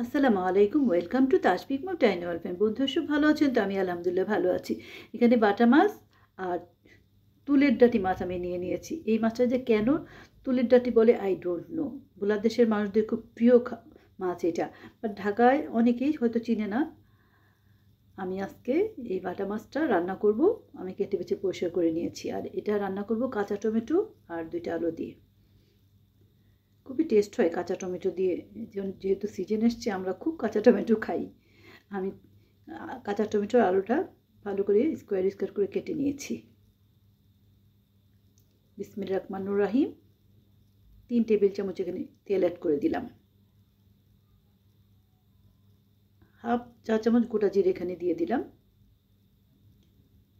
আসসালামু আলাইকুম, welcome to তাসবিক more tiny ওয়েলফেম। বন্ধু সব ভালো আছেন? তো আমি আলহামদুলিল্লাহ ভালো আছি। এখানে বাটা মাছ আর তুলের ডাঁটি মাছ আমি নিয়েছি। এই মাছটা যে কেন তুলের ডাঁটি বলে আই ডোন্ট নো। বাংলাদেশের মানুষদের খুব প্রিয় মাছ এটা, বাট ঢাকায় অনেকেই হয়তো চিনে না। আমি আজকে এই বাটা মাছটা রান্না করব। আমি কেটে বেছে পরিষ্কার করে নিয়েছি, আর এটা রান্না করব কাঁচা টমেটো আর 2টা আলু দিয়ে। খুবই টেস্ট হয় কাঁচা টমেটো দিয়ে, যেহেতু সিজন এসছে আমরা খুব কাঁচা টমেটো খাই। আমি কাঁচা টমেটো আলুটা ভালো করে স্কোয়ার স্কোয়ার করে কেটে নিয়েছি। বিসমিল্লাহির রহমানির রহিম। 3 টেবিল চামচ এখানে তেল অ্যাড করে দিলাম। হাফ চা চামচ গোটা জিরে এখানে দিয়ে দিলাম।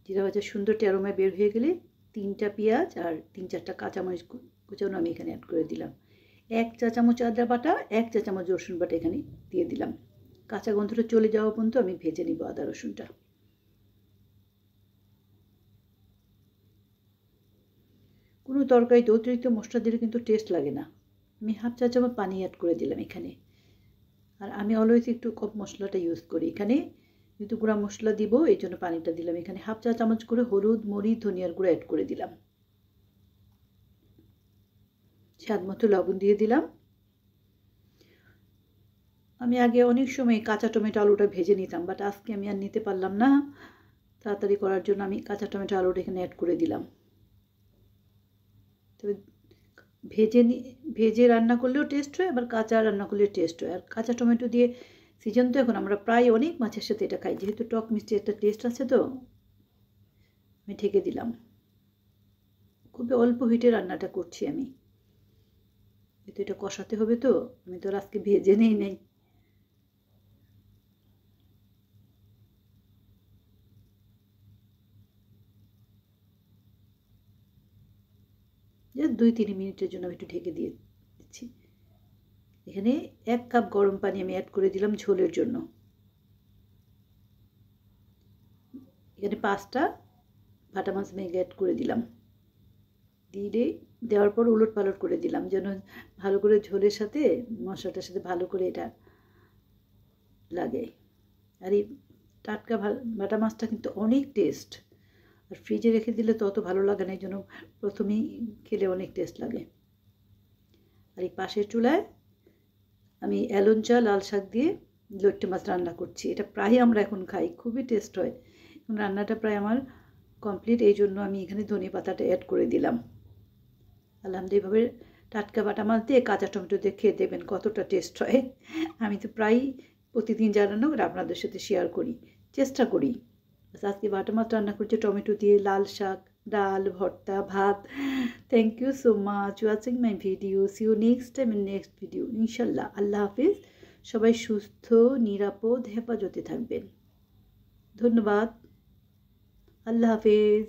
জিরা ভাজা সুন্দর অ্যারোমা বের হয়ে গেলে 3টা পেঁয়াজ আর 3-4টা কাঁচামরিচ কুচানো আমি এখানে অ্যাড করে দিলাম। 1 চা চামচ আদা বাটা, 1 চা চামচ রসুন বাটা এখানে দিয়ে দিলাম। কাঁচা গন্ধটা চলে যাওয়া পর্যন্ত আমি ভেজে নিব আদা রসুনটা। কোনো তরকারিতে অতিরিক্ত মশলা দিলে কিন্তু টেস্ট লাগে না। আমি হাফ চা চামচ পানি অ্যাড করে দিলাম এখানে। আর আমি অলওয়েজ একটু কম মশলাটা ইউজ করি এখানে, যেহেতু গুঁড়া মশলা দিব এই জন্য পানিটা দিলাম। এখানে হাফ চা চামচ করে হলুদ, মরিচ, ধনিয়ার গুঁড়ো অ্যাড করে দিলাম। স্বাদ মতো লবণ দিয়ে দিলাম। আমি আগে অনেক সময় কাঁচা টমেটো আলুটা ভেজে নিতাম, বাট আজকে আমি আর নিতে পারলাম না। তাড়াতাড়ি করার জন্য আমি কাঁচা টমেটো আলুটা এখানে অ্যাড করে দিলাম। তবে ভেজে রান্না করলেও টেস্ট হয়, আবার কাঁচা রান্না করলেও টেস্ট হয়। আর কাঁচা টমেটো দিয়ে সিজন তো এখন, আমরা প্রায় অনেক মাছের সাথে এটা খাই, যেহেতু টক মিষ্টি একটা টেস্ট আছে। তো আমি ঢেকে দিলাম। খুবই অল্প হিটে রান্নাটা করছি আমি, যেহেতু এটা কষাতে হবে। তো আমি তো আজকে ভেজে নেই। জাস্ট 2-3 মিনিটের জন্য আমি একটু ঢেকে দিয়ে দিচ্ছি। এখানে 1 কাপ গরম পানি আমি অ্যাড করে দিলাম ঝোলের জন্য। এখানে 5টা বাটা মাছ আমি অ্যাড করে দিলাম। দেওয়ার পর উলট পালট করে দিলাম, যেন ভালো করে ঝোলের সাথে মশলাটার সাথে ভালো করে এটা লাগে। আর এই টাটকা বাটা মাছটা কিন্তু অনেক টেস্ট, আর ফ্রিজে রেখে দিলে তো অত ভালো লাগে না, এই জন্য প্রথমেই খেলে অনেক টেস্ট লাগে। আর এই পাশের চুলায় আমি অ্যালঞ্চা লাল শাক দিয়ে লইট্টে মাছ রান্না করছি। এটা প্রায় আমরা এখন খাই, খুবই টেস্ট হয়। এখন রান্নাটা প্রায় আমার কমপ্লিট, এই জন্য আমি এখানে ধনিয়া পাতাটা অ্যাড করে দিলাম। আলহামদুলিল্লাহ, এইভাবে টাটকা বাটা মাছ দিয়ে কাঁচা টমেটো দিয়ে খেয়ে দেবেন কতটা টেস্ট হয়। আমি তো প্রায় প্রতিদিন যা রান্না করে আপনাদের সাথে শেয়ার করি, চেষ্টা করি। আজকে বাটা মাছ রান্না করছি টমেটো দিয়ে, লাল শাক, ডাল, ভর্তা, ভাত। Thank you so much watching my video. See you next time in next video ইনশাল্লাহ। আল্লাহ হাফিজ। সবাই সুস্থ, নিরাপদ, হেফাজতে থাকবেন। ধন্যবাদ। আল্লাহ হাফিজ।